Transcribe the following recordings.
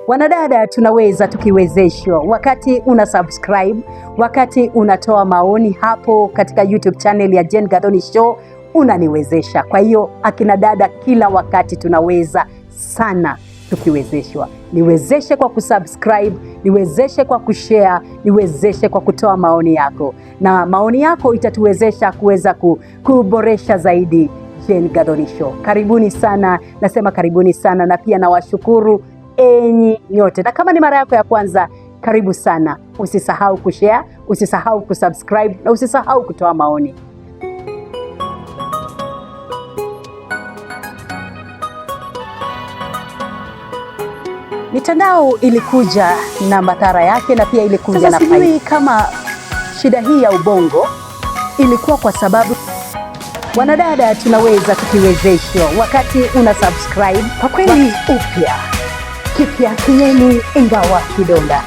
Wanadada tunaweza tukiwezeshwa. Wakati una subscribe, wakati unatoa maoni hapo katika YouTube channel ya Jane Gathoni Show, unaniwezesha. Kwa hiyo akina dada, kila wakati tunaweza sana tukiwezeshwa. Niwezeshe kwa kusubscribe, niwezeshe kwa kushare, niwezeshe kwa kutoa maoni yako, na maoni yako itatuwezesha kuweza kuboresha zaidi Jane Gathoni Show. Karibuni sana, nasema karibuni sana, na pia nawashukuru enyi nyote, na kama ni mara yako ya kwanza, karibu sana. Usisahau kushare, usisahau kusubscribe, na usisahau kutoa maoni. Mitandao ilikuja na madhara yake, na pia ilikuja na faida. Sijui kama shida hii ya ubongo ilikuwa kwa sababu wanadada tunaweza tukiwezeshwa. Wakati una subscribe, kwa kweli upya kipya kinyeni ingawa kidonda.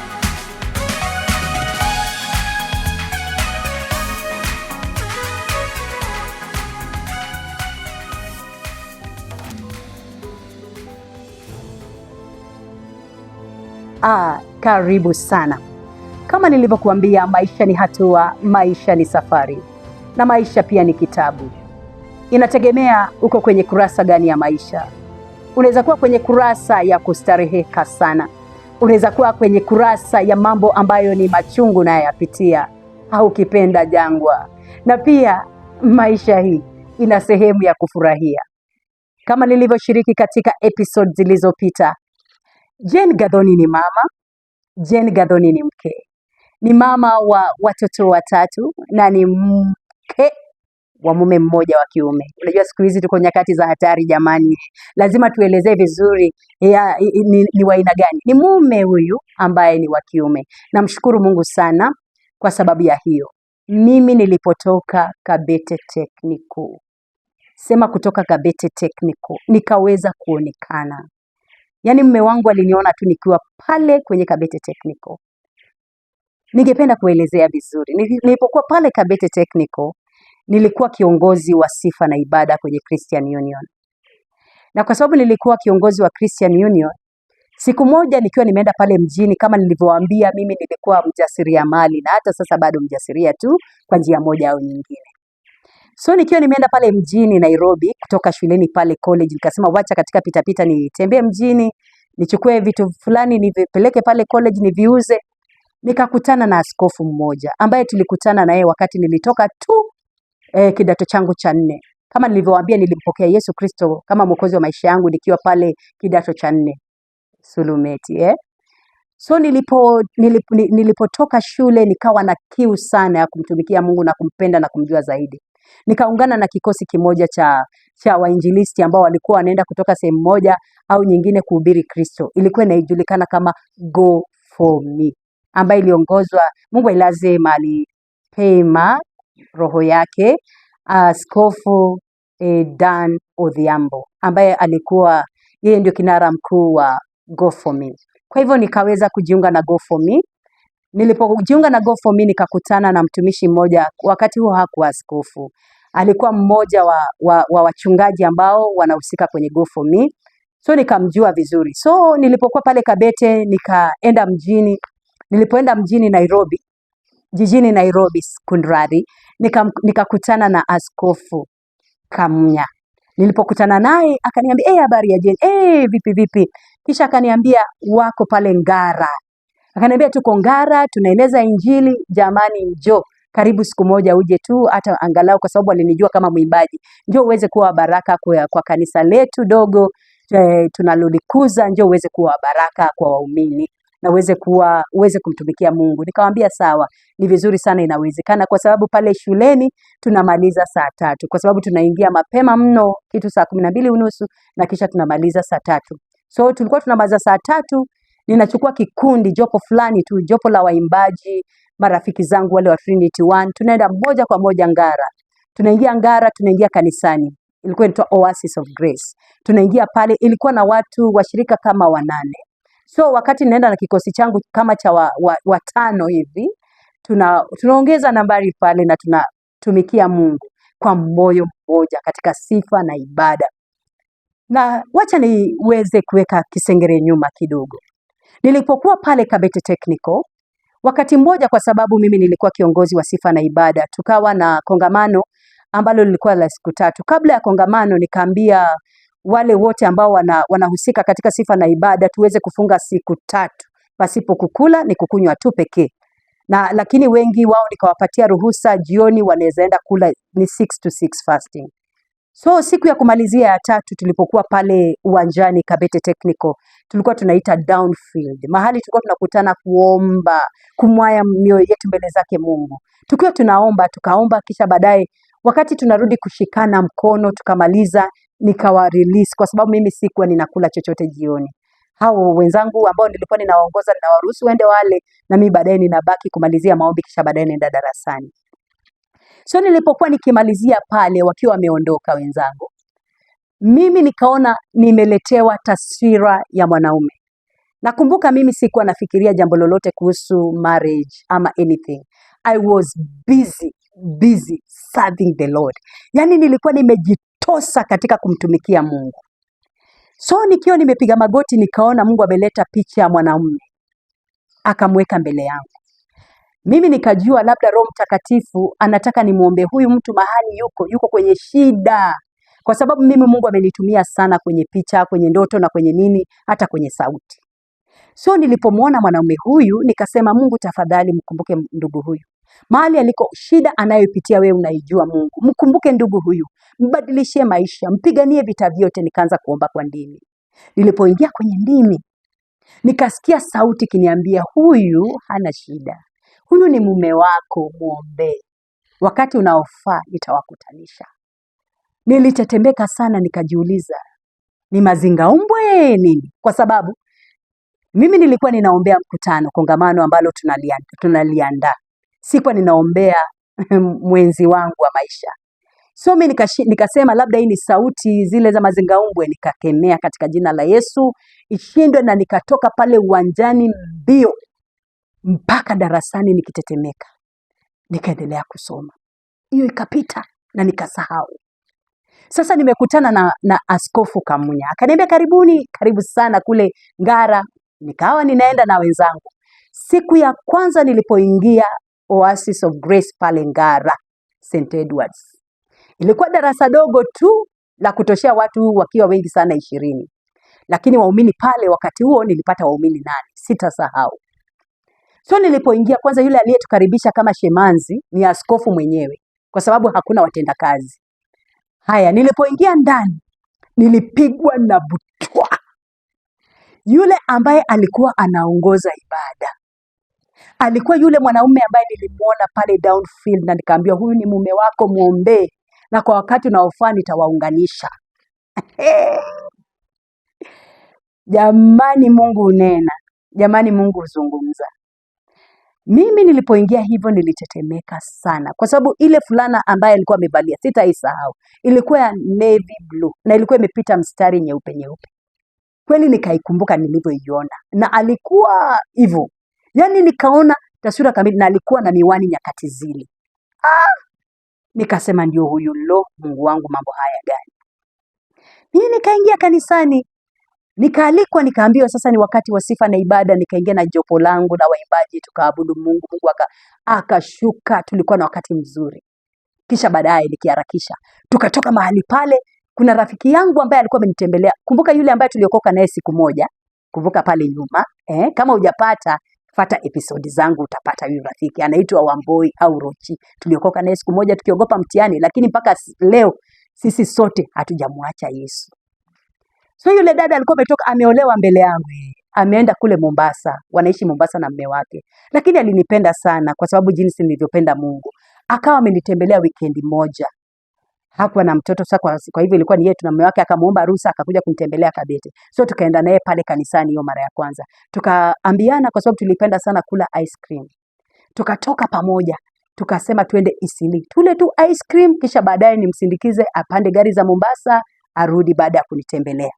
Karibu sana. Kama nilivyokuambia, maisha ni hatua, maisha ni safari, na maisha pia ni kitabu. Inategemea uko kwenye kurasa gani ya maisha. Unaweza kuwa kwenye kurasa ya kustareheka sana, unaweza kuwa kwenye kurasa ya mambo ambayo ni machungu na yapitia, au kipenda jangwa. Na pia maisha hii ina sehemu ya kufurahia. Kama nilivyoshiriki katika episode zilizopita, Jane Gathoni ni mama, Jane Gathoni ni mke, ni mama wa watoto 3 na ni mke wa mume mmoja wa kiume. Unajua siku hizi tuko nyakati za hatari jamani, lazima tuelezee vizuri ni wa aina gani. Ni mume huyu ambaye ni wa kiume. Namshukuru Mungu sana kwa sababu ya hiyo. Mimi nilipotoka Kabete Technical, sema kutoka Kabete Technical, nikaweza kuonekana. Yaani mume wangu aliniona tu nikiwa pale kwenye Kabete Technical. Ningependa kuelezea vizuri. Nilipokuwa pale Kabete Technical, nilikuwa kiongozi wa sifa na ibada kwenye Christian Union. Na kwa sababu nilikuwa kiongozi wa Christian Union, siku moja nikiwa nimeenda pale mjini, kama nilivyowaambia, mimi nilikuwa mjasiriamali na hata sasa bado mjasiria tu kwa njia moja au nyingine. So nikiwa nimeenda pale mjini Nairobi kutoka shuleni pale college, nikasema wacha katika pitapita nitembee mjini, nichukue vitu fulani nivipeleke pale college niviuze. Nikakutana na askofu mmoja ambaye tulikutana na yeye wakati nilitoka tu kidato changu cha 4. Kama nilivyowaambia, nilimpokea Yesu Kristo kama mwokozi wa maisha yangu nikiwa pale kidato cha 4 Sulumeti. So nilipotoka shule nikawa na kiu sana ya kumtumikia Mungu na kumpenda na kumjua zaidi. Nikaungana na kikosi kimoja cha wainjilisti ambao walikuwa wanaenda kutoka sehemu moja au nyingine kuhubiri Kristo. Ilikuwa inajulikana kama Go For Me, ambayo iliongozwa, Mungu ailaze mahali pema roho yake, Askofu Dan Odhiambo, ambaye alikuwa yeye ndio kinara mkuu wa Go For Me. Kwa hivyo nikaweza kujiunga na Go For Me. Nilipojiunga na Go For Me nikakutana na mtumishi mmoja, wakati huo hakuwa askofu, alikuwa mmoja wa wachungaji ambao wanahusika kwenye Go For Me. So nikamjua vizuri. So nilipokuwa pale Kabete nikaenda mjini. Nilipoenda mjini Nairobi, jijini Nairobi kunradi, nikakutana na Askofu Kamunya. Nilipokutana naye akaniambia, habari ya Jane? Vipi? Kisha akaniambia wako pale Ngara. Akaniambia tuko Ngara, tunaeneza injili, jamani njoo. Karibu siku moja uje tu hata angalau, kwa sababu alinijua kama mwimbaji. Njoo uweze kuwa baraka kwa kanisa letu dogo tunalolikuza, njoo uweze kuwa baraka kwa waumini na uweze kumtumikia Mungu. Nikamwambia sawa, ni vizuri sana, inawezekana, kwa sababu pale shuleni tunamaliza saa 3, kwa sababu tunaingia mapema mno kitu saa 12:30 na kisha tunamaliza saa 3. So tulikuwa tunamaliza saa 3, ninachukua kikundi, jopo fulani tu, jopo la waimbaji, marafiki zangu wale wa Trinity One, tunaenda moja kwa moja Ngara. Tunaingia Ngara, tunaingia kanisani. Ilikuwa inaitwa Oasis of Grace. Tunaingia pale, ilikuwa na watu washirika kama 8. So wakati ninaenda na kikosi changu kama cha 5 hivi, tunaongeza nambari pale na tunatumikia Mungu kwa moyo mmoja katika sifa na ibada. Na wacha niweze kuweka kisengere nyuma kidogo. Nilipokuwa pale Kabete Technical, wakati mmoja, kwa sababu mimi nilikuwa kiongozi wa sifa na ibada, tukawa na kongamano ambalo lilikuwa la siku 3. Kabla ya kongamano nikaambia wale wote ambao wanahusika katika sifa na ibada tuweze kufunga siku 3 pasipo kukula, ni kukunywa tu pekee. Lakini wengi wao nikawapatia ruhusa, jioni wanaweza enda kula, ni 6 to 6 fasting. So siku ya kumalizia ya 3 tulipokuwa pale uwanjani Kabete Technical, tulikuwa tunaita downfield, mahali tulikuwa tunakutana kuomba, kumwaya mioyo yetu mbele zake Mungu. Tukiwa tukaomba, kisha baadaye wakati tunarudi kushikana mkono tukamaliza, nikawa release kwa sababu mimi sikuwa ninakula chochote jioni. Hao wenzangu ambao nilikuwa ninawaongoza ninawaruhusu waende wale, na mimi baadaye ninabaki kumalizia maombi, kisha baadaye naenda darasani. So nilipokuwa nikimalizia pale wakiwa wameondoka wenzangu, mimi nikaona nimeletewa taswira ya mwanaume. Nakumbuka mimi sikuwa nafikiria jambo lolote kuhusu marriage ama anything. I was busy serving the Lord. Yaani nilikuwa nimejitosa katika kumtumikia Mungu. So nikiwa nimepiga magoti nikaona Mungu ameleta picha ya mwanaume, akamweka mbele yangu. Mimi nikajua labda Roho Mtakatifu anataka nimuombe huyu mtu mahali yuko kwenye shida, kwa sababu mimi Mungu amenitumia sana kwenye picha, kwenye ndoto na kwenye nini, hata kwenye sauti. So nilipomwona mwanaume huyu nikasema, Mungu tafadhali mkumbuke ndugu huyu mahali aliko, shida anayopitia wewe unaijua Mungu, mkumbuke ndugu huyu, mbadilishie maisha, mpiganie vita vyote. Nikaanza kuomba kwa ndimi. Nilipoingia kwenye ndimi nikasikia sauti kiniambia, huyu hana shida, huyu ni mume wako, muombe, wakati unaofaa nitawakutanisha. Nilitetemeka sana, nikajiuliza ni mazingaumbwe nini? Kwa sababu mimi nilikuwa ninaombea mkutano, kongamano ambalo tunaliandaa. Sikuwa ninaombea mwenzi wangu wa maisha. So mimi nikasema labda hii ni sauti zile za mazingaumbwe. Nikakemea katika jina la Yesu ishindwe, na nikatoka pale uwanjani mbio mpaka darasani nikitetemeka. Nikaendelea kusoma. Hiyo ikapita na nikasahau. Sasa nimekutana na Askofu Kamunya. Akaniambia karibu sana kule Ngara. Nikawa ninaenda na wenzangu. Siku ya kwanza nilipoingia Oasis of Grace pale Ngara, St. Edwards, ilikuwa darasa dogo tu la kutoshea watu wakiwa wengi sana 20. Lakini waumini pale wakati huo nilipata waumini 8, sitasahau. So nilipoingia, kwanza yule aliyetukaribisha kama shemanzi ni askofu mwenyewe, kwa sababu hakuna watendakazi. Haya, nilipoingia ndani nilipigwa na butwa. Yule ambaye alikuwa anaongoza ibada alikuwa yule mwanaume ambaye nilimuona pale downfield, na nikaambiwa, huyu ni mume wako, muombe, na kwa wakati unaofaa nitawaunganisha. Jamani, Mungu unena, jamani, Mungu huzungumza. Mimi nilipoingia hivyo nilitetemeka sana, kwa sababu ile fulana ambaye alikuwa amevalia, sitaisahau, ilikuwa ya navy blue na ilikuwa imepita mstari nyeupe. Kweli nikaikumbuka nilivyoiona, na alikuwa hivyo. Yaani nikaona taswira kamili, na alikuwa na miwani nyakati zile. Nikasema ndio huyu. Mungu wangu, mambo haya gani? Mimi nikaingia kanisani, nikaalikwa, nikaambiwa sasa ni wakati wa sifa na ibada. Nikaingia na jopo langu na waimbaji, tukaabudu Mungu. Mungu akashuka, tulikuwa na wakati mzuri. Kisha baadaye nikiharakisha, tukatoka mahali pale. Kuna rafiki yangu ambaye alikuwa amenitembelea. Kumbuka yule ambaye tuliokoka naye siku moja, kumbuka pale nyuma. Kama hujapata, fata episodi zangu utapata huyu rafiki. Anaitwa Wamboi au Rochi. Tuliokoka naye siku moja tukiogopa mtihani, lakini mpaka leo sisi sote hatujamwacha Yesu. So yule dada alikuwa ameolewa mbele yangu. Ameenda kule Mombasa, wanaishi Mombasa na mume wake. Lakini alinipenda sana kwa sababu jinsi nilivyopenda Mungu. Akawa amenitembelea wikendi moja. Hakuwa na mtoto sasa, kwa hivyo ilikuwa ni yeye na mume wake. Akamuomba ruhusa akakuja kunitembelea Kabete. So tukaenda naye pale kanisani hiyo mara ya kwanza. Tukaambiana kwa sababu tulipenda sana kula ice cream. Tukatoka pamoja, tukasema tuende Isili, tule tu ice cream, kisha baadaye nimsindikize apande gari za Mombasa arudi baada ya kunitembelea.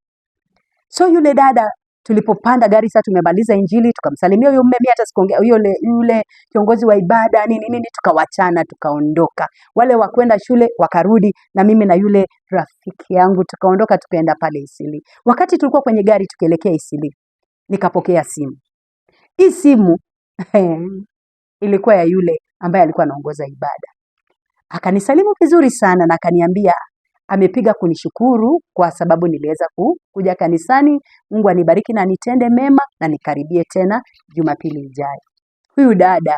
So yule dada tulipopanda gari, sasa tumemaliza injili, tukamsalimia huyo mume, hata sikuongea yule kiongozi wa ibada nini, tukawachana, tukaondoka. Wale wa kwenda shule wakarudi, na mimi na yule rafiki yangu tukaondoka, tukaenda pale Isili. Wakati tulikuwa kwenye gari tukielekea Isili, nikapokea simu. Hii simu ilikuwa ya yule ambaye alikuwa anaongoza ibada. Akanisalimu vizuri sana na akaniambia amepiga kunishukuru kwa sababu niliweza kuja kanisani. Mungu anibariki na nitende mema na nikaribie tena Jumapili ijayo. Huyu dada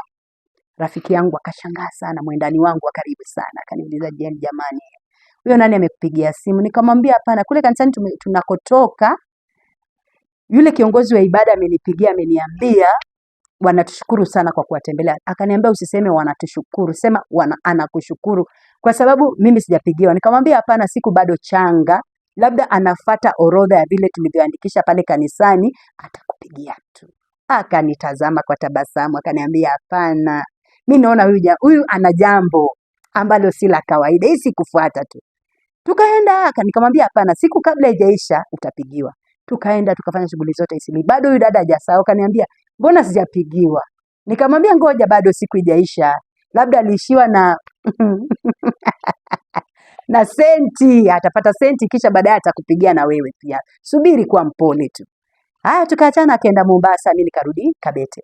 rafiki yangu akashangaa sana, mwendani wangu wa karibu sana, akaniuliza jamani, huyo nani amekupigia simu? Nikamwambia hapana, kule kanisani tunakotoka yule kiongozi wa ibada amenipigia, ameniambia wanatushukuru sana kwa kuwatembelea. Akaniambia usiseme wanatushukuru, sema anakushukuru kwa sababu mimi sijapigiwa. Nikamwambia hapana, siku bado changa, labda anafata orodha ya vile tulivyoandikisha pale kanisani, atakupigia tu. Akanitazama kwa tabasamu, akaniambia hapana, mimi naona huyu ana jambo ambalo si la kawaida, hii si kufuata tu. Tukaenda, nikamwambia hapana, siku kabla haijaisha utapigiwa. Tukaenda tukafanya shughuli zote isili. Bado huyu dada hajasahau, kaniambia mbona sijapigiwa? Nikamwambia ngoja, bado siku haijaisha, labda aliishiwa na na senti, atapata senti kisha baadaye atakupigia na wewe pia. Subiri kwa mpole tu. Haya, tukaachana, akaenda Mombasa, mimi nikarudi Kabete.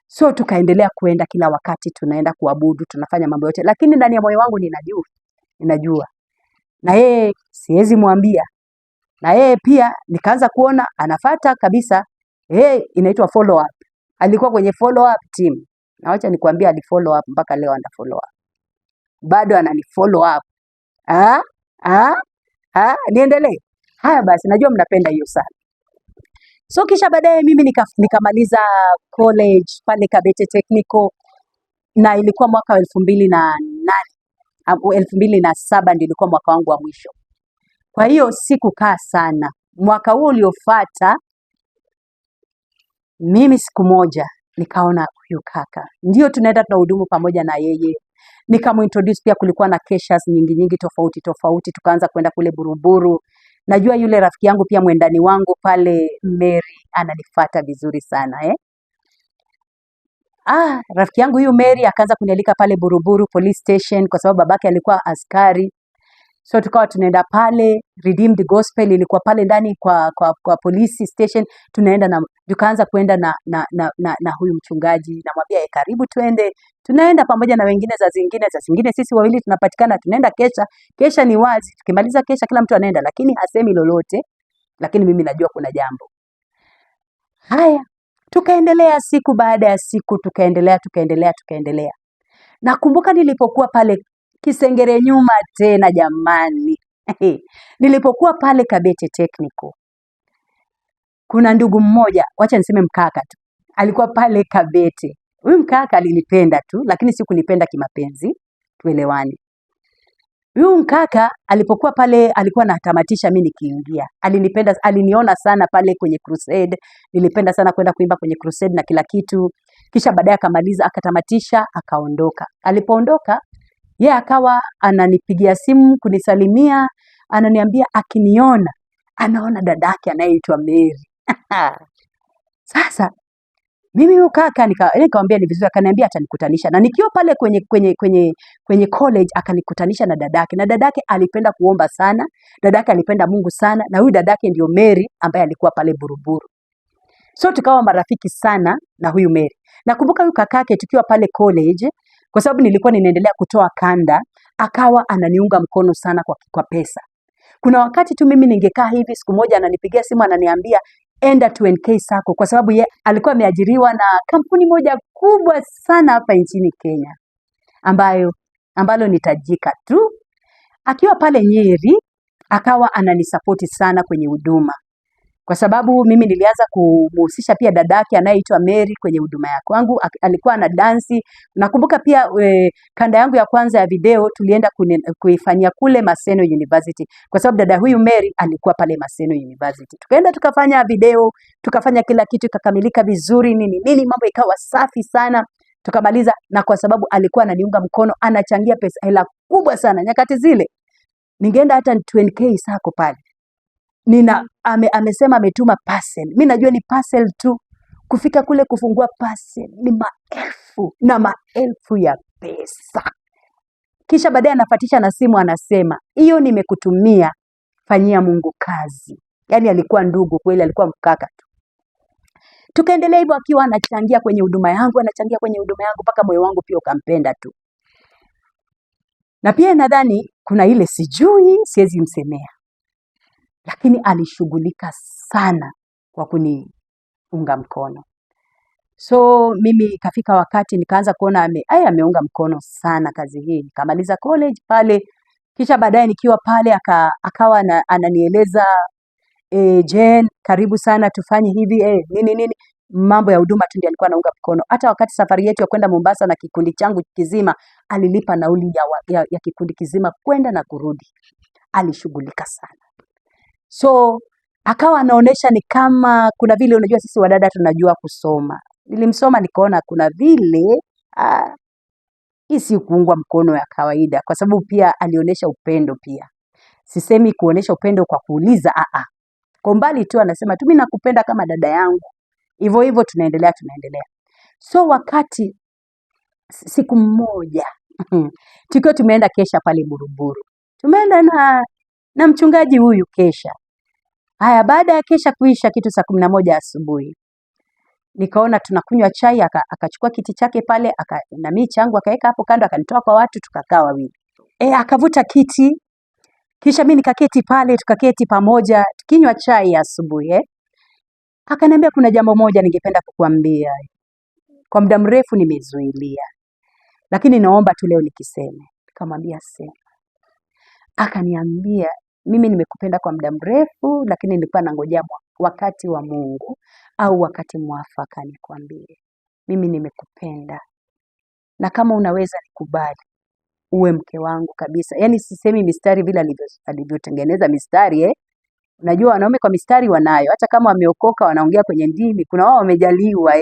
So tukaendelea kuenda kila wakati, tunaenda kuabudu, tunafanya mambo yote, lakini ndani ya moyo wangu ninajua. Na yeye siwezi mwambia. Na yeye pia nikaanza kuona anafata kabisa. Inaitwa follow up. Alikuwa kwenye follow up team. Na wacha nikwambia alifollow up mpaka leo ana follow up. Bado anani follow up. Niendelee. Haya basi, najua mnapenda hiyo sana. So kisha baadaye mimi nikamaliza college pale Kabete Technical, na ilikuwa mwaka wa 2008 au 2007 ndio ilikuwa mwaka wangu wa mwisho. Kwa hiyo sikukaa sana. Mwaka huo uliofuata mimi siku moja nikaona huyu kaka ndio tunaenda tunahudumu pamoja na yeye. Nikamintroduce pia, kulikuwa na kesha nyingi tofauti, tukaanza kwenda kule Buruburu. Najua yule rafiki yangu pia mwendani wangu pale Mary ananifuata vizuri sana rafiki yangu huyu Mary akaanza kunialika pale Buruburu police station kwa sababu babake alikuwa askari. So tukawa tunaenda pale. Redeemed Gospel ilikuwa pale ndani kwa police station. Tukaanza kuenda na huyu mchungaji, namwambia karibu tuende. Tunaenda pamoja na wengine za zingine sisi wawili tunapatikana, tunaenda kesha ni wazi. Tukimaliza kesha kila mtu anaenda, lakini hasemi lolote, lakini mimi najua kuna jambo. Haya, tukaendelea siku baada ya siku, tukaendelea. Nakumbuka nilipokuwa pale Kisengere nyuma tena jamani. Nilipokuwa pale Kabete Technical, kuna ndugu mmoja, wacha niseme mkaka tu, alikuwa pale Kabete. Huyu mkaka alinipenda tu, lakini si kunipenda kimapenzi, tuelewane. Huyu mkaka alipokuwa pale alikuwa anatamatisha mimi nikiingia. Alinipenda, aliniona sana pale kwenye crusade. Nilipenda sana kwenda kuimba kwenye crusade na kila kitu. Kisha baadaye akamaliza, akatamatisha, akaondoka. Alipoondoka, yeye akawa ananipigia simu kunisalimia, ananiambia akiniona anaona dadake anayeitwa Mary. Sasa mimi huyu kaka nikamwambia ni vizuri, akaniambia atanikutanisha, na nikiwa pale kwenye college akanikutanisha na dadake, na dadake alipenda kuomba sana, dadake alipenda Mungu sana, na huyu dadake ndio Mary ambaye alikuwa pale Buruburu. So tukawa marafiki sana na huyu Mary. Nakumbuka huyu kakake tukiwa pale college, kwa sababu nilikuwa ninaendelea kutoa kanda, akawa ananiunga mkono sana kwa pesa. Kuna wakati tu mimi ningekaa hivi, siku moja ananipigia simu ananiambia enda 2NK Sacco, kwa sababu ye alikuwa ameajiriwa na kampuni moja kubwa sana hapa nchini Kenya, ambalo ni tajika tu. Akiwa pale Nyeri akawa ananisapoti sana kwenye huduma, kwa sababu mimi nilianza kumhusisha pia dadake anayeitwa Mary kwenye huduma ya kwangu. Alikuwa na dansi. Nakumbuka pia kanda yangu ya kwanza ya video tulienda kuifanyia kule Maseno University, kwa sababu dada huyu Mary alikuwa pale Maseno University. Tukaenda tukafanya video, tukafanya kila kitu, ikakamilika vizuri, nini mambo ikawa safi sana. Tukamaliza, na kwa sababu alikuwa ananiunga mkono, anachangia pesa hela kubwa sana. Nyakati zile ningeenda hata 2NK Sacco pale, amesema ametuma parcel. Mimi najua ni parcel tu, kufika kule kufungua parcel ni maelfu na maelfu ya pesa. Kisha baadaye anafatisha na simu anasema, hiyo nimekutumia, fanyia Mungu kazi. Yani alikuwa ndugu kweli, alikuwa mkaka tu. Tukaendelea hivyo, akiwa anachangia kwenye huduma yangu, mpaka moyo wangu pia ukampenda tu. Na pia nadhani kuna ile sijui, siwezi msemea, lakini alishughulika sana kwa kuniunga mkono. So mimi ikafika wakati nikaanza kuona ameunga mkono sana kazi hii. Nikamaliza college pale, kisha baadaye nikiwa pale akawa ananieleza Jane, karibu sana tufanye hivi nini mambo ya huduma tu ndiye alikuwa anaunga mkono. Hata wakati safari yetu ya kwenda Mombasa na kikundi changu kizima, alilipa nauli ya kikundi kizima kwenda na kurudi. Alishughulika sana. So akawa anaonesha ni kama kuna vile, unajua sisi wadada tunajua kusoma. Nilimsoma nikaona kuna vile hii si kuungwa mkono ya kawaida, kwa sababu pia alionyesha upendo pia. Sisemi kuonesha upendo kwa kuuliza, kwa mbali tu anasema tu mimi nakupenda kama dada yangu. Hivyo hivyo tunaendelea. So wakati siku mmoja tukiwa tumeenda kesha pale Buruburu. Tumeenda na mchungaji huyu kesha. Haya, baada ya kesha kuisha kitu saa 11 asubuhi. Nikaona tunakunywa chai, akachukua kiti chake pale, na mimi changu akaweka hapo kando, akanitoa kwa watu, tukakaa wawili. Akavuta kiti, kisha mimi nikaketi pale, tukaketi pamoja tukinywa chai ya asubuhi. Akaniambia kuna jambo moja ningependa kukuambia. Kwa muda mrefu nimezuilia, lakini naomba tu leo nikiseme. Nikamwambia sema. Akaniambia mimi nimekupenda kwa muda mrefu, lakini nilikuwa nangojea wakati wa Mungu au wakati mwafaka nikwambie. Mimi nimekupenda. Na kama unaweza nikubali uwe mke wangu kabisa. Yaani sisemi mistari vile alivyotengeneza mistari. Unajua wanaume kwa mistari wanayo. Hata kama wameokoka wanaongea kwenye ndimi, kuna wao wamejaliwa.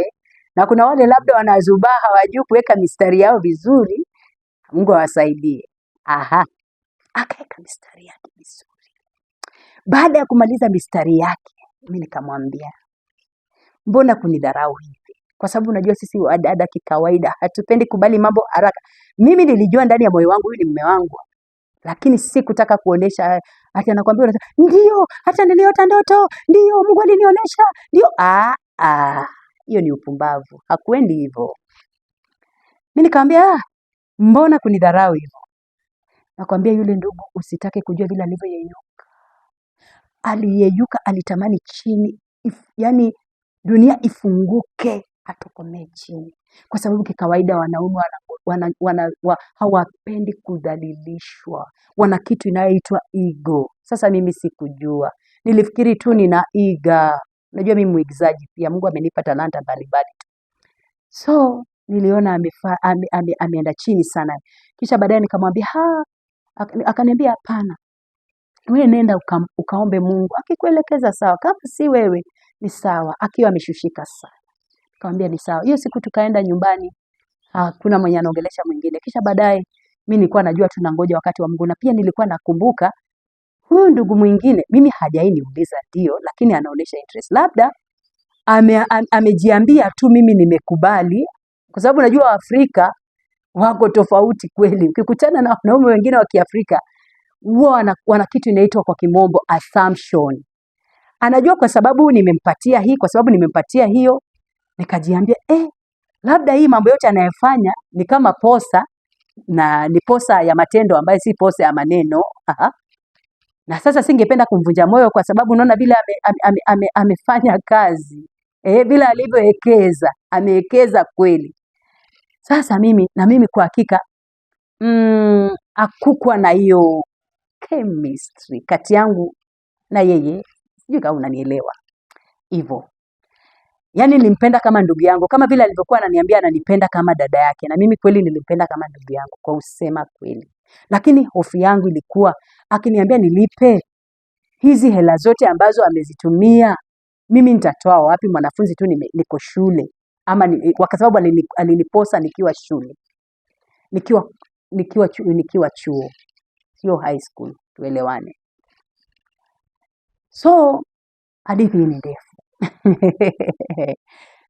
Na kuna wale labda wanazubaa, hawajui kuweka mistari yao vizuri. Mungu awasaidie. Akaweka mistari yake vizuri. Baada ya kumaliza mistari yake, mimi nikamwambia, mbona kunidharau hivi? Kwa sababu unajua sisi wadada kikawaida hatupendi kubali mambo haraka. Mimi nilijua ndani ya moyo wangu huyu ni mume wangu, lakini sikutaka kuonesha. Hata anakuambia ndio, hata niliota ndoto, ndio Mungu alinionyesha, ndio. Hiyo ni upumbavu. Hakuendi hivyo. Mimi nikamwambia, mbona kunidharau hivyo? Nakwambia yule ndugu, usitake kujua vile alivyoyeyuka. Aliyeyuka, alitamani chini, yani dunia ifunguke, atokomee chini. Kwa sababu kikawaida wanaume hawapendi kudhalilishwa. Wana kitu inayoitwa ego. Sasa mimi sikujua. Nilifikiri tu nina iga. Unajua mimi muigizaji pia, Mungu amenipa talanta mbalimbali. So niliona ameenda chini sana. Kisha baadaye nikamwambia akaniambia hapana. Wewe nenda ukaombe Mungu. Akikuelekeza sawa, kama si wewe ni sawa. Akiwa ameshushika sana. Nikamwambia ni sawa. Hiyo siku tukaenda nyumbani. Hakuna mwenye anaongelesha mwingine. Kisha baadaye mimi nilikuwa najua tunangoja wakati wa Mungu, na pia nilikuwa nakumbuka huyu ndugu mwingine mimi hajainiuliza ndio, lakini anaonesha interest. Labda amejiambia tu mimi nimekubali, kwa sababu najua Afrika wako tofauti kweli. Ukikutana na wanaume wengine wa Kiafrika huwa wana kitu inaitwa kwa kimombo assumption. Anajua kwa sababu nimempatia hii, kwa sababu nimempatia hiyo, nikajiambia labda hii mambo yote anayofanya ni kama posa, na ni posa ya matendo ambayo si posa ya maneno. Na sasa singependa kumvunja moyo, kwa sababu unaona vile amefanya kazi. Bila alivyowekeza, amewekeza kweli. Sasa mimi kwa hakika hakukua na hiyo chemistry kati yangu na yeye. Sijui kama unanielewa. Hivyo. Yaani nilimpenda kama ndugu yangu, kama vile alivyokuwa ananiambia ananipenda kama dada yake, na mimi kweli nilimpenda kama ndugu yangu, kwa usema kweli. Lakini hofu yangu ilikuwa akiniambia nilipe hizi hela zote ambazo amezitumia, mimi nitatoa wapi? Mwanafunzi tu niko shule, ama kwa sababu aliniposa nikiwa shule, nikiwa chuo, sio high school, tuelewane. So hadithi ni ndefu.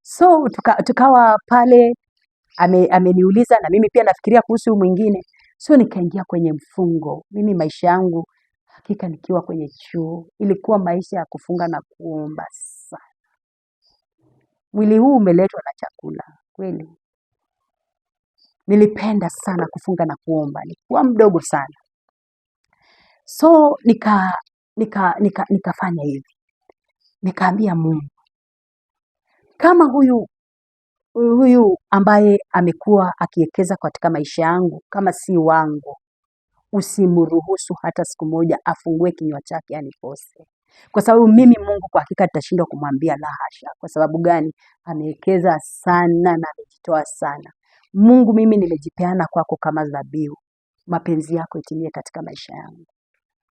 So tukawa pale, ameniuliza na mimi pia nafikiria kuhusu mwingine. So nikaingia kwenye mfungo. Mimi maisha yangu hakika nikiwa kwenye chuo ilikuwa maisha ya kufunga na kuomba sana. Mwili huu umeletwa na chakula kweli. Nilipenda sana kufunga na kuomba, nilikuwa mdogo sana. So nikafanya hivi, nikaambia Mungu, kama huyu ambaye amekuwa akiwekeza katika maisha yangu kama si wangu, usimruhusu hata siku moja afungue kinywa chake anikose. Kwa sababu mimi Mungu kwa hakika nitashindwa kumwambia la hasha. Kwa sababu gani? Amewekeza sana na amejitoa sana. Mungu, mimi nimejipeana kwako kama dhabihu. Mapenzi yako itimie katika maisha yangu.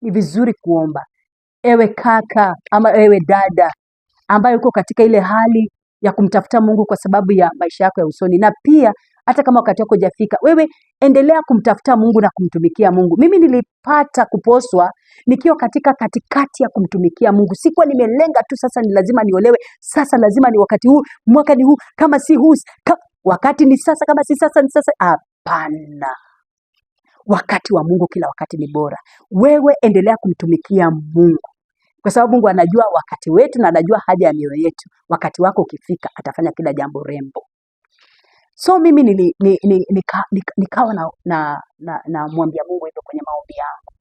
Ni vizuri kuomba. Ewe kaka ama ewe dada ambaye uko katika ile hali ya kumtafuta Mungu kwa sababu ya maisha yako ya usoni, na pia hata kama wakati wako hujafika, wewe endelea kumtafuta Mungu na kumtumikia Mungu. Mimi nilipata kuposwa nikiwa katikati ya kumtumikia Mungu. Sikuwa nimelenga tu sasa ni lazima niolewe, sasa lazima ni wakati huu, mwaka ni huu, kama si huu, wakati ni sasa, kama si sasa ni sasa. Hapana. Wakati wa Mungu kila wakati ni bora. Wewe endelea kumtumikia Mungu. Kwa sababu Mungu anajua wakati wetu na anajua haja ya mioyo yetu. Wakati wako ukifika atafanya kila jambo rembo. So mimi nikawa na mwambia Mungu hivyo kwenye maombi yangu.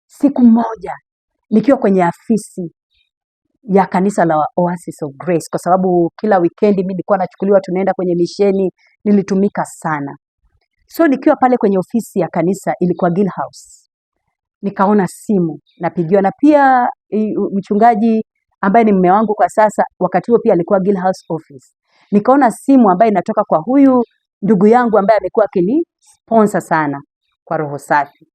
Siku moja nikiwa kwenye afisi ya kanisa la Oasis of Grace, kwa sababu kila weekend mimi nilikuwa nachukuliwa tunaenda kwenye misheni, nilitumika sana. So nikiwa pale kwenye ofisi ya kanisa, ilikuwa Gill House. Nikaona simu napigiwa, na pia mchungaji ambaye ni mume wangu kwa sasa wakati huo pia alikuwa Gill House office. Nikaona simu ambayo inatoka kwa huyu ndugu yangu ambaye amekuwa akini sponsor sana kwa Roho Safi.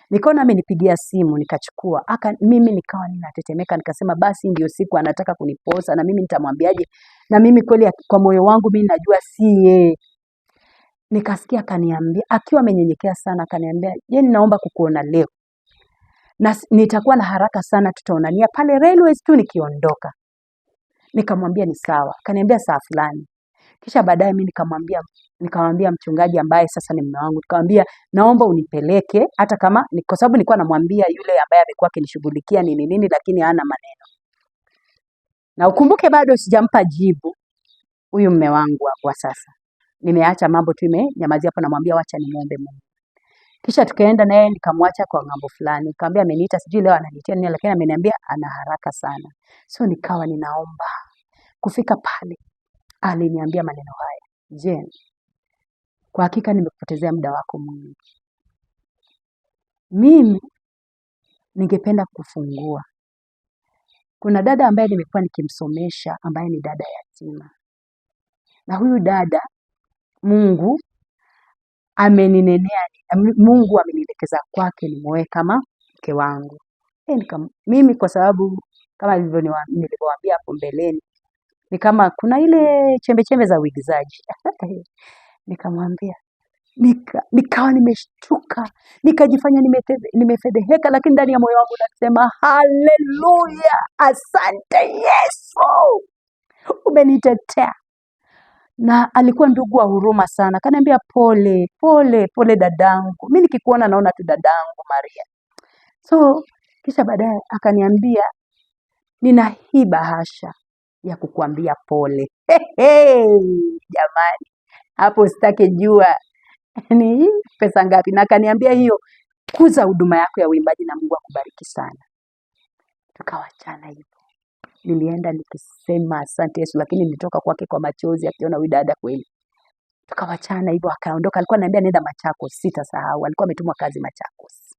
Nikaona amenipigia simu, nikachukua. Mimi nikawa ninatetemeka, nikasema basi ndio siku anataka kuniposa na mimi nitamwambiaje? Na mimi kweli kwa moyo wangu mimi najua si yeye. Nikasikia akaniambia, akiwa amenyenyekea sana, akaniambia, "Je, ninaomba kukuona leo. Na nitakuwa na haraka sana, tutaonania pale Railways tu nikiondoka." Nikamwambia ni sawa. Akaniambia saa fulani. Kisha baadaye mimi nikamwambia mchungaji ambaye sasa ni mume wangu, nikamwambia naomba unipeleke, hata kama kwa sababu nilikuwa namwambia yule ambaye amekuwa akinishughulikia nini lakini hana maneno. Na ukumbuke bado sijampa jibu huyu mume wangu wa sasa. Nimeacha mambo tu nimenyamazia hapo, namwambia wacha nimuombe Mungu. Kisha tukaenda naye nikamwacha kwa ngambo fulani. Nikamwambia ameniita, sijui leo ananitia nini, lakini ameniambia ana haraka sana. So nikawa ninaomba. Kufika pale aliniambia maneno haya, "Jane, kwa hakika nimekupotezea muda wako mwingi. Mimi ningependa kufungua. Kuna dada ambaye nimekuwa nikimsomesha ambaye ni dada yatima. Na huyu dada Mungu ameninenea, Mungu amenielekeza kwake nimuoe kama mke wangu." Mimi kwa sababu kama nilivyowaambia hapo mbeleni, ni kama kuna ile chembe za uigizaji. Nikamwambia, nikawa nimeshtuka, nikajifanya nimefedheheka, lakini ndani ya moyo wangu nasema haleluya, asante Yesu, umenitetea. Na alikuwa ndugu wa huruma sana. Akaniambia pole dadangu. Mimi nikikuona naona tu dadangu Maria. So kisha baadaye akaniambia, "Nina hii bahasha ya kukuambia pole." Jamani, hapo sitake jua ni pesa ngapi. Na akaniambia hiyo, kuza huduma yako ya uimbaji na Mungu akubariki sana. Tukawachana hivyo. Nilienda nikisema asante Yesu, lakini nilitoka kwake kwa machozi akiona huyu dada kweli. Tukawachana hivyo, akaondoka. Alikuwa ananiambia nenda Machakos, sitasahau. Alikuwa ametumwa kazi Machakos.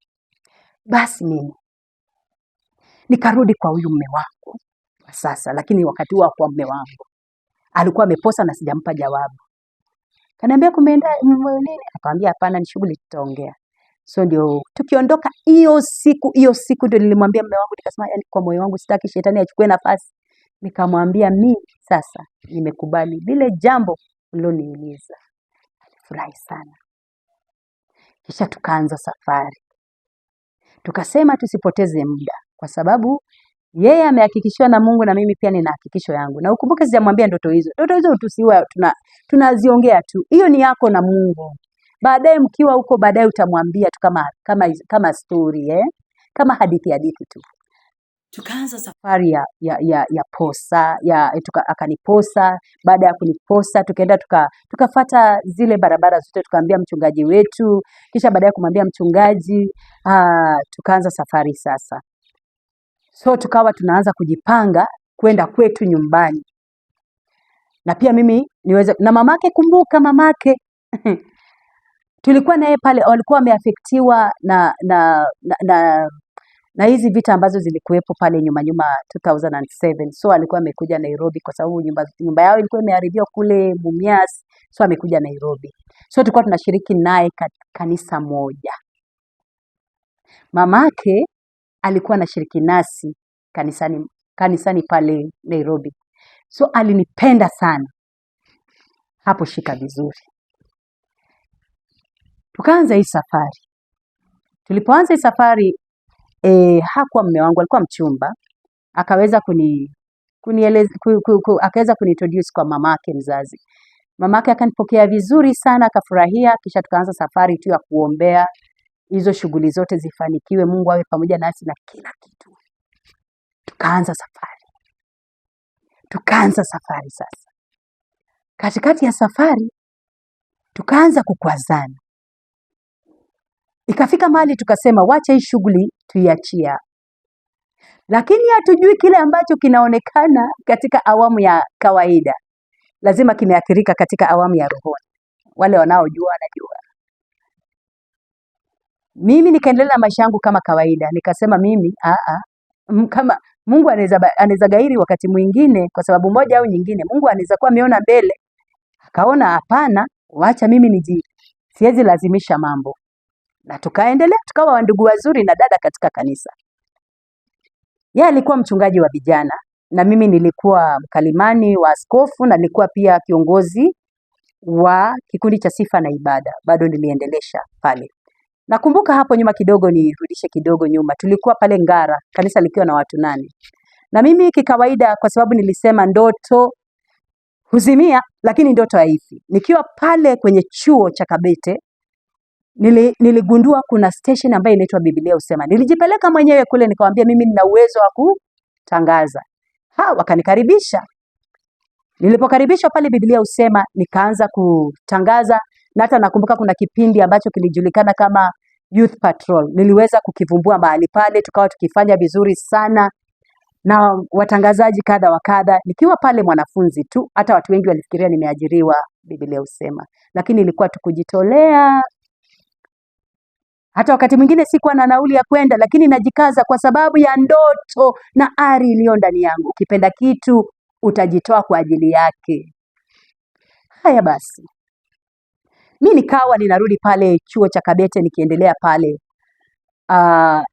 Basi mimi nikarudi kwa huyu mume wangu sasa, lakini wakati huo kwa mume wangu alikuwa ameposa na sijampa jawabu. Kaniambia kumeenda nini? Akamwambia hapana, ni shughuli tutaongea. So ndio tukiondoka hiyo siku ndio nilimwambia mume wangu, nikasema yani kwa moyo wangu sitaki shetani achukue nafasi. Nikamwambia mimi sasa nimekubali lile jambo uliloniuliza. Alifurahi sana. Kisha tukaanza safari. Tukasema tusipoteze muda kwa sababu yeye amehakikishiwa na Mungu na mimi pia nina hakikisho yangu. Na ukumbuke sijamwambia ndoto hizo. Ndoto hizo tusiwe tunaziongea tu. Hiyo ni yako na Mungu. Baadaye mkiwa huko baadaye utamwambia tu kama story kama hadithi tu. tukaanza safari ya posa akaniposa. Baada ya kuniposa tukaenda tukafata zile barabara zote, tukaambia mchungaji wetu, kisha baada ya kumwambia mchungaji tukaanza safari sasa. So tukawa tunaanza kujipanga kwenda kwetu nyumbani, na pia mimi niweze na mamake. Kumbuka mamake tulikuwa naye pale, walikuwa wameafektiwa na hizi vita ambazo zilikuwepo pale nyuma 2007. So alikuwa amekuja Nairobi kwa sababu nyumba yao ilikuwa imeharibiwa kule Mumias, so amekuja Nairobi. So tulikuwa tunashiriki naye kanisa moja. Mamake alikuwa anashiriki nasi kanisani pale Nairobi. So alinipenda sana. Hapo shika vizuri. Tukaanza hii safari. Tulipoanza hii safari hakuwa mume wangu, alikuwa mchumba. Akaweza akaweza kuniintroduce kwa mamake mzazi. Mamake akanipokea vizuri sana, akafurahia. Kisha tukaanza safari tu ya kuombea hizo shughuli zote zifanikiwe, Mungu awe pamoja nasi na kila kitu. Tukaanza safari sasa. Katikati ya safari tukaanza kukwazana. Ikafika mahali tukasema wacha hii shughuli tuiachia. Lakini hatujui kile ambacho kinaonekana katika awamu ya kawaida lazima kimeathirika katika awamu ya rohoni. Wale wanaojua wanajua. Mimi nikaendelea na maisha yangu kama kawaida. Nikasema mimi kama Mungu anaweza gairi wakati mwingine kwa sababu moja au nyingine. Mungu anaweza kuwa ameona mbele, akaona hapana, wacha mimi siwezi lazimisha mambo. Na tukaendelea, tukawa ndugu wazuri na dada katika kanisa. Yeye alikuwa mchungaji wa vijana na mimi nilikuwa mkalimani wa askofu, na nilikuwa pia kiongozi wa kikundi cha sifa na ibada. Bado niliendelesha pale. Nakumbuka hapo nyuma kidogo, nirudishe kidogo nyuma. Tulikuwa pale Ngara, kanisa likiwa na watu 8. Na mimi kikawaida, kwa sababu nilisema ndoto huzimia lakini ndoto haifi. Nikiwa pale kwenye chuo cha Kabete, niligundua kuna station ambayo inaitwa Biblia Husema. Nilijipeleka mwenyewe kule, nikamwambia mimi nina uwezo wa kutangaza. Wakanikaribisha. Nilipokaribishwa pale Biblia Husema, nikaanza kutangaza, na hata nakumbuka kuna kipindi ambacho kilijulikana kama Youth Patrol. Niliweza kukivumbua mahali pale, tukawa tukifanya vizuri sana na watangazaji kadha wa kadha. Nikiwa pale mwanafunzi tu, hata watu wengi walifikiria nimeajiriwa Biblia Husema, lakini ilikuwa tukujitolea. Hata wakati mwingine sikuwa na nauli ya kwenda, lakini najikaza kwa sababu ya ndoto na ari iliyo ndani yangu. Ukipenda kitu utajitoa kwa ajili yake. Haya basi, mimi nikawa ninarudi pale chuo cha Kabete, nikiendelea pale.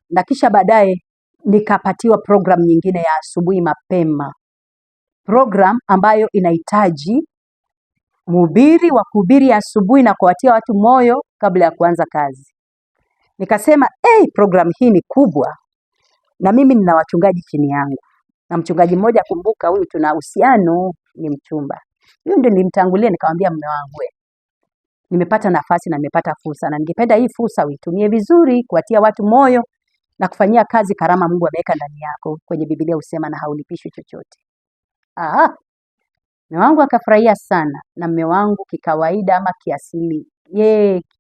Na kisha baadaye nikapatiwa program nyingine ya asubuhi mapema, program ambayo inahitaji mhubiri wa kuhubiri asubuhi na kuwatia watu moyo kabla ya kuanza kazi. Nikasema program hii ni kubwa, na mimi nina wachungaji chini yangu, na mchungaji mmoja, kumbuka huyu tuna uhusiano, ni mchumba. Huyo ndio nilimtangulia, nikamwambia mume wangu, nimepata nafasi na nimepata fursa, na ningependa hii fursa uitumie vizuri kuwatia watu moyo na kufanyia kazi karama Mungu ameweka ndani yako. Kwenye Biblia Husema na haulipishwi chochote. Mume wangu akafurahia sana, na mume wangu kikawaida ama kiasili,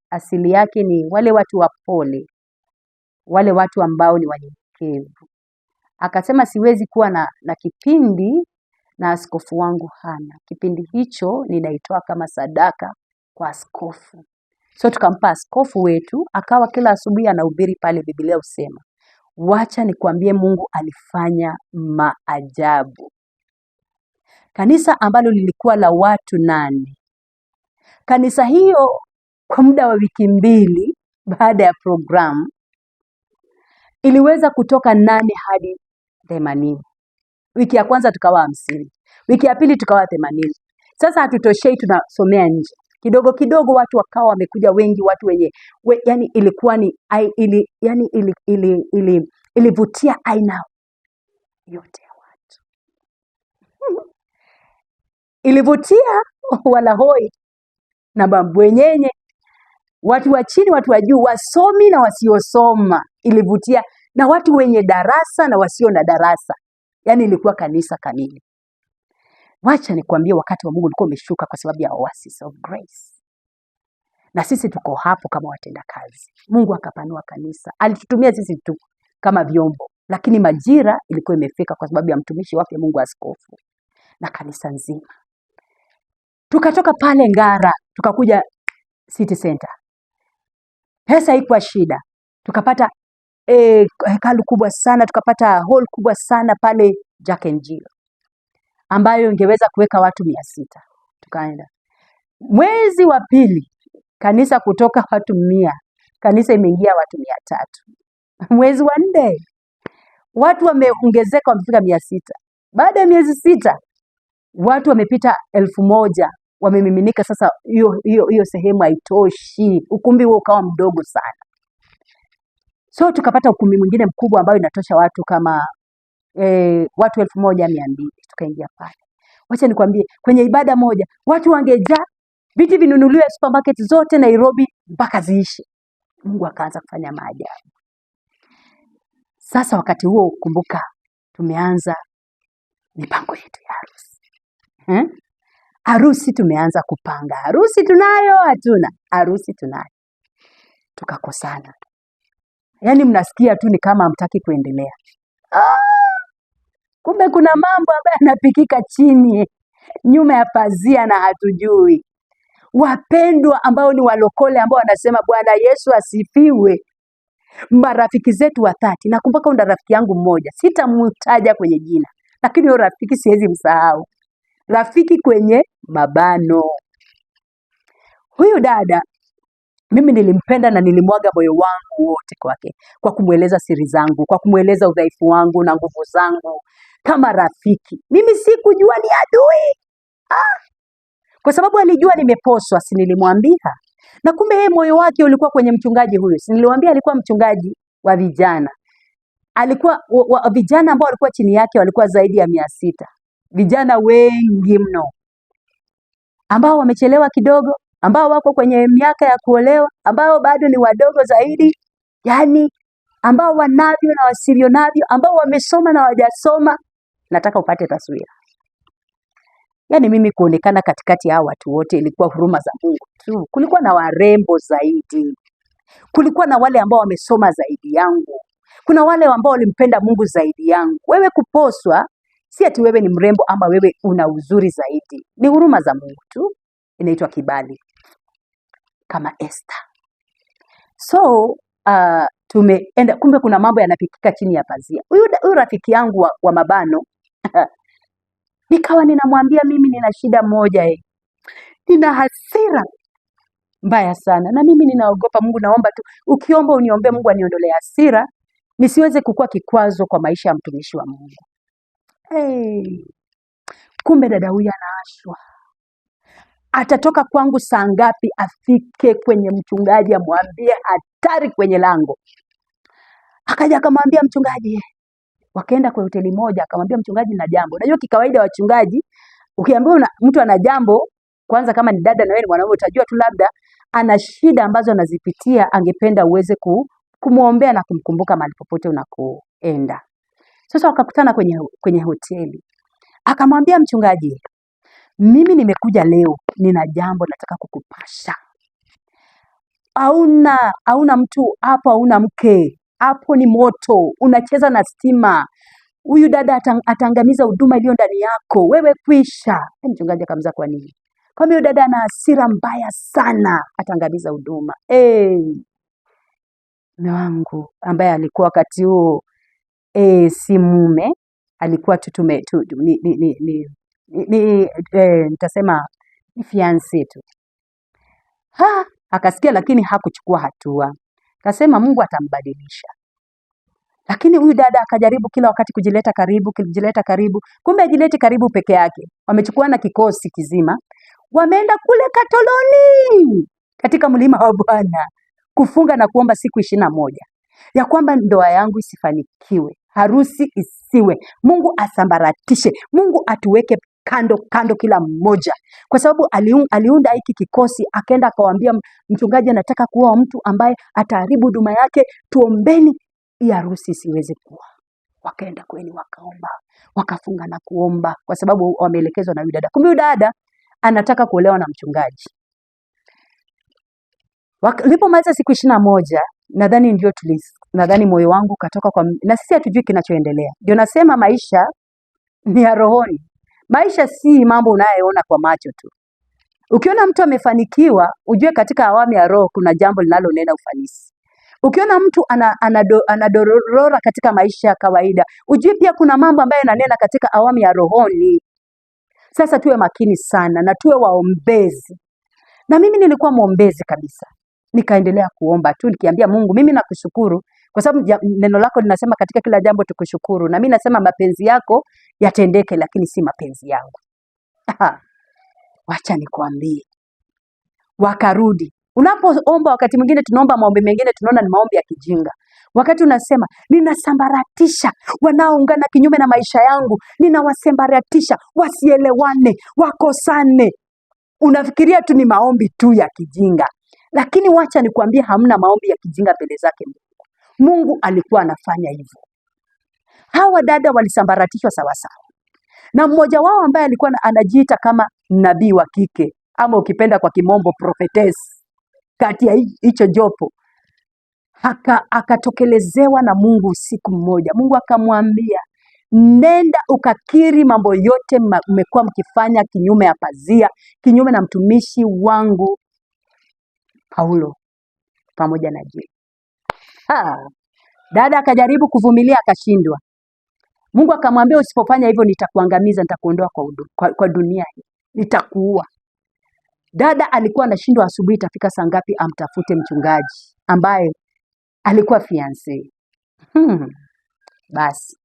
asili yake ni wale watu wapole, wale watu ambao ni wanyenyekevu. Akasema siwezi kuwa na kipindi na askofu wangu hana. Kipindi hicho ninaitoa kama sadaka kwa askofu. So tukampa askofu wetu, akawa kila asubuhi anahubiri pale Biblia Husema. Wacha nikwambie, Mungu alifanya maajabu. Kanisa ambalo lilikuwa la watu 8. Kanisa hiyo kwa muda wa wiki 2 baada ya programu iliweza kutoka 8 hadi 80. Wiki ya kwanza tukawa 50. Wiki ya pili tukawa 80. Sasa hatutoshei, tunasomea nje. Kidogo kidogo watu wakawa wamekuja wengi, watu wenye yani ilikuwa ni ilivutia aina yote ya watu. Ilivutia wala hoi na mabwenyenye, watu wa chini, watu wa juu, wasomi na wasiosoma. Ilivutia na watu wenye darasa na wasio na darasa. Yaani ilikuwa kanisa kamili. Wacha nikwambie, wakati wa Mungu ulikuwa umeshuka kwa sababu ya Oasis of Grace. Na sisi tuko hapo kama watenda kazi. Mungu akapanua kanisa. Alitutumia sisi tu kama vyombo, lakini majira ilikuwa imefika kwa sababu ya mtumishi wake Mungu, askofu na kanisa nzima. Tukatoka pale Ngara, tukakuja City Center. Pesa haikuwa shida. Tukapata hekalu kubwa sana, tukapata hall kubwa sana pale Jack and Jill, ambayo ingeweza kuweka watu 600. Tukaenda mwezi wa pili, kanisa kutoka watu 100, kanisa imeingia watu 300. Mwezi wa 4 watu wameongezeka, wamefika 600. Baada ya miezi 6 watu wamepita 1000, wamemiminika. Sasa hiyo sehemu haitoshi, ukumbi huo ukawa mdogo sana. So tukapata ukumbi mwingine mkubwa ambao inatosha watu kama watu 1200. Tukaingia pale. Wacha nikwambie, kwenye ibada moja watu wangejaa, viti vinunuliwe supermarket zote Nairobi mpaka ziishi. Mungu akaanza kufanya maajabu. Sasa wakati huo, kumbuka, tumeanza mipango yetu ya harusi. Harusi tumeanza kupanga. Harusi tunayo? Hatuna. Harusi tunayo. Tukakosana. Yaani mnasikia tu ni kama hamtaki kuendelea. Kumbe kuna mambo ambayo yanapikika chini nyuma ya pazia na hatujui. Wapendwa ambao ni walokole, ambao wanasema Bwana Yesu asifiwe, marafiki zetu wa 30. Nakumbuka una rafiki yangu mmoja, sitamtaja kwenye jina, lakini huyo rafiki siwezi msahau. Rafiki kwenye mabano. Huyu dada mimi nilimpenda na nilimwaga moyo wangu wote kwake, kwa kumweleza siri zangu, kwa kumweleza udhaifu wangu na nguvu zangu kama rafiki. Mimi sikujua ni adui. Kwa sababu alijua nimeposwa, si nilimwambia. Na kumbe yeye moyo wake ulikuwa kwenye mchungaji huyo. Si niliwaambia alikuwa mchungaji wa vijana. Alikuwa vijana ambao walikuwa chini yake walikuwa zaidi ya 600. Vijana wengi mno, ambao wamechelewa kidogo, ambao wako kwenye miaka ya kuolewa, ambao bado ni wadogo zaidi, yani ambao wanavyo na wasivyo navyo, ambao wamesoma na hawajasoma. Nataka upate taswira. Yani mimi kuonekana katikati ya watu wote ilikuwa huruma za Mungu tu. Kulikuwa na warembo zaidi, kulikuwa na wale ambao wamesoma zaidi yangu, kuna wale ambao walimpenda Mungu zaidi yangu. Wewe kuposwa si ati wewe ni mrembo ama wewe una uzuri zaidi, ni huruma za Mungu tu, inaitwa kibali, kama Esther. So tumeenda, kumbe kuna mambo yanapikika chini ya pazia. Huyu rafiki yangu wa mabano nikawa ninamwambia, mimi nina shida moja, nina hasira mbaya sana, na mimi ninaogopa Mungu. Naomba tu ukiomba uniombee Mungu aniondolee hasira, nisiweze kukua kikwazo kwa maisha ya mtumishi wa Mungu. Kumbe dada huyu anaashwa. Atatoka kwangu saa ngapi afike kwenye mchungaji amwambie hatari kwenye lango? Akaja akamwambia mchungaji. Wakaenda kwa hoteli moja, akamwambia mchungaji na jambo. Unajua kikawaida wachungaji, ukiambiwa mtu ana jambo, kwanza kama ni dada na wewe ni mwanaume, utajua tu labda ana shida ambazo anazipitia, angependa uweze kumuombea na kumkumbuka mahali popote unakoenda. Sasa wakakutana kwenye hoteli. Akamwambia mchungaji, mimi nimekuja leo, nina jambo nataka kukupasha. Hauna mtu hapo, hauna mke hapo, ni moto, unacheza na stima. Huyu dada ataangamiza huduma iliyo ndani yako, wewe kwisha. Mchungaji akamza, kwa nini? Kwa hiyo dada ana hasira mbaya sana, ataangamiza huduma. Mume wangu ambaye alikuwa wakati huo si mume, alikuwa nitasema ni fiancé tu. Akasikia lakini hakuchukua hatua. Akasema Mungu atambadilisha. Lakini huyu dada akajaribu kila wakati kujileta karibu. Kumbe ajilete karibu peke yake. Wamechukua na kikosi kizima. Wameenda kule Katoloni, katika mlima wa Bwana, kufunga na kuomba siku 21. Ya kwamba ndoa yangu isifanikiwe, harusi isiwe, Mungu asambaratishe, Mungu atuweke kando kila mmoja. Kwa sababu aliunda hiki kikosi, akaenda akawaambia mchungaji anataka kuoa mtu ambaye ataharibu huduma yake, tuombeni hii harusi siweze kuwa. Wakaenda kweli wakaomba, wakafunga na kuomba kwa sababu wameelekezwa na yule dada. Kumbe yule dada anataka kuolewa na mchungaji. Walipomaliza siku 21, nadhani moyo wangu katoka kwa, na sisi hatujui kinachoendelea. Ndio nasema maisha ni ya rohoni. Maisha si mambo unayoona kwa macho tu. Ukiona mtu amefanikiwa, ujue katika awamu ya roho kuna jambo linalonena ufanisi. Ukiona mtu anadorora katika maisha ya kawaida, ujue pia kuna mambo ambayo yananena katika awamu ya rohoni. Sasa tuwe makini sana na tuwe waombezi. Na mimi nilikuwa mwombezi kabisa. Nikaendelea kuomba tu nikiambia Mungu, mimi nakushukuru kwa sababu neno lako linasema katika kila jambo tukushukuru, na mimi nasema mapenzi yako yatendeke, lakini si mapenzi yangu. Wacha nikwambie, wakarudi. Unapoomba wakati mwingine tunaomba maombi mengine tunaona ni maombi ya kijinga. Wakati unasema ninasambaratisha wanaoungana kinyume na maisha yangu, ninawasambaratisha wasielewane, wakosane, unafikiria tu ni maombi tu ya kijinga. Lakini wacha nikwambie, hamna maombi ya kijinga mbele zake Mungu. Mungu alikuwa anafanya hivyo. Hawa dada walisambaratishwa sawasawa, na mmoja wao ambaye alikuwa anajiita kama nabii wa kike, ama ukipenda kwa kimombo prophetess, kati ya hicho jopo akatokelezewa na Mungu usiku mmoja. Mungu akamwambia, nenda ukakiri mambo yote mmekuwa mkifanya kinyume ya pazia, kinyume na mtumishi wangu Paulo pamoja na je. Dada akajaribu kuvumilia akashindwa. Mungu akamwambia, usipofanya hivyo nitakuangamiza, nitakuondoa kwa dunia hii, nitakuua. Dada alikuwa anashindwa asubuhi itafika saa ngapi amtafute mchungaji ambaye alikuwa fiancé. Basi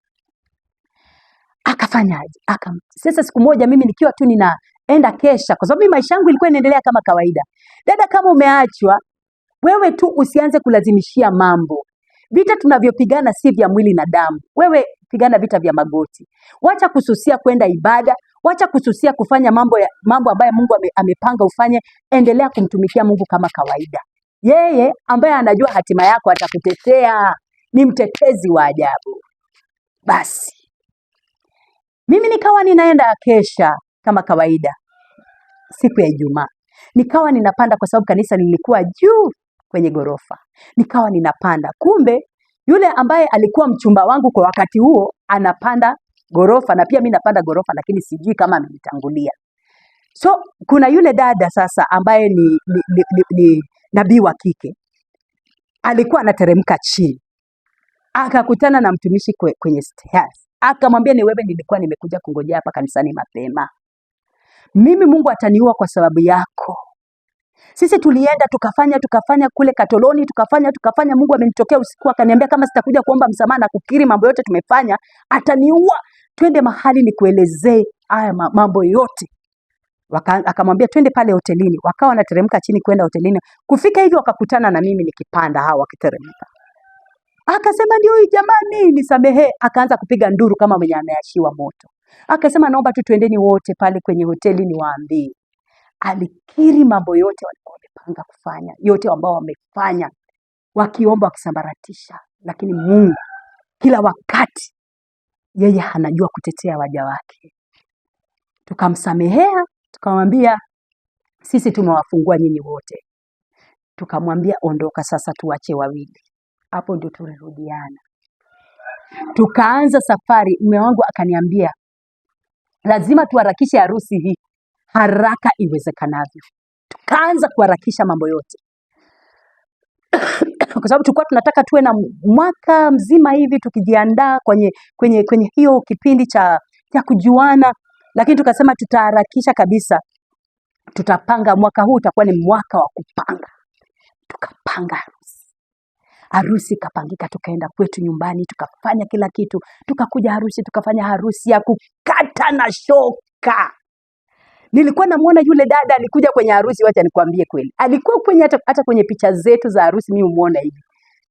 akafanyaje? Sasa siku moja mimi nikiwa tu ninaenda kesha, kwa sababu maisha yangu ilikuwa inaendelea kama kawaida. Dada, kama umeachwa, wewe tu usianze kulazimishia mambo. Vita tunavyopigana si vya mwili na damu. Wewe pigana vita vya magoti. Wacha kususia kwenda ibada, wacha kususia kufanya mambo ambayo Mungu amepanga ufanye. Endelea kumtumikia Mungu kama kawaida. Yeye ambaye anajua hatima yako atakutetea, ni mtetezi wa ajabu. Basi mimi nikawa ninaenda kesha kama kawaida siku ya Ijumaa. Nikawa ninapanda kwa sababu kanisa lilikuwa juu kwenye gorofa. Nikawa ninapanda. Kumbe yule ambaye alikuwa mchumba wangu kwa wakati huo anapanda gorofa na pia mimi napanda gorofa, lakini sijui kama amenitangulia. So kuna yule dada sasa ambaye ni nabii wa kike. Alikuwa anateremka chini. Akakutana na mtumishi kwenye stairs. Akamwambia, ni wewe nilikuwa nimekuja kungojea hapa kanisani mapema. Mimi Mungu ataniua kwa sababu yako. Sisi tulienda tukafanya kule Katoloni, tukafanya. Mungu amenitokea usiku akaniambia kama sitakuja kuomba msamaha na kukiri mambo yote tumefanya, ataniua. Twende mahali nikuelezee haya mambo yote. Akamwambia twende pale hotelini. Wakawa wanateremka chini kwenda hotelini. Kufika hivi wakakutana na mimi nikipanda, hao wakiteremka. Akasema, ndio huyu jamani, nisamehe. Akaanza kupiga nduru kama mwenye ameashiwa moto. Akasema, naomba tu twendeni wote pale kwenye hoteli niwaambie. Alikiri mambo yote walikuwa wamepanga kufanya, yote ambao wamefanya, wakiomba wakisambaratisha. Lakini Mungu kila wakati yeye anajua kutetea waja wake. Tukamsamehea, tukamwambia sisi tumewafungua nyinyi wote. Tukamwambia ondoka sasa, tuache wawili. Hapo ndio tulirudiana. Tukaanza safari. Mume wangu akaniambia lazima tuharakishe harusi hii haraka iwezekanavyo. Tukaanza kuharakisha mambo yote. Kwa sababu tulikuwa tunataka tuwe na mwaka mzima hivi tukijiandaa kwenye hiyo kipindi cha kujuana, lakini tukasema tutaharakisha kabisa. Tutapanga mwaka huu utakuwa ni mwaka wa kupanga. Tukapanga harusi. Harusi ikapangika, tukaenda kwetu nyumbani, tukafanya kila kitu. Tukakuja harusi, tukafanya harusi ya kukata na shoka. Nilikuwa namuona yule dada alikuja kwenye harusi, wacha nikwambie kweli. Alikuwa kwenye hata kwenye picha zetu za harusi mimi muona hivi.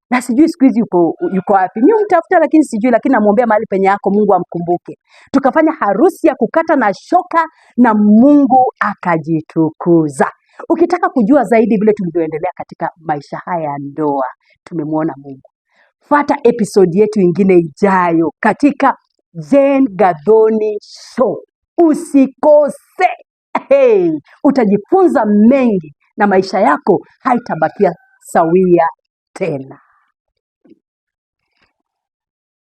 Na sijui siku hizi yuko wapi. Mimi mtafuta lakini sijui, lakini namuombea mahali penye yako Mungu amkumbuke. Tukafanya harusi ya kukata na shoka na Mungu akajitukuza. Ukitaka kujua zaidi vile tulivyoendelea katika maisha haya ya ndoa, tumemwona Mungu. Fuata episodi yetu ingine ijayo katika Jane Gathoni Show. Usikose. Hey, utajifunza mengi na maisha yako haitabakia sawia tena.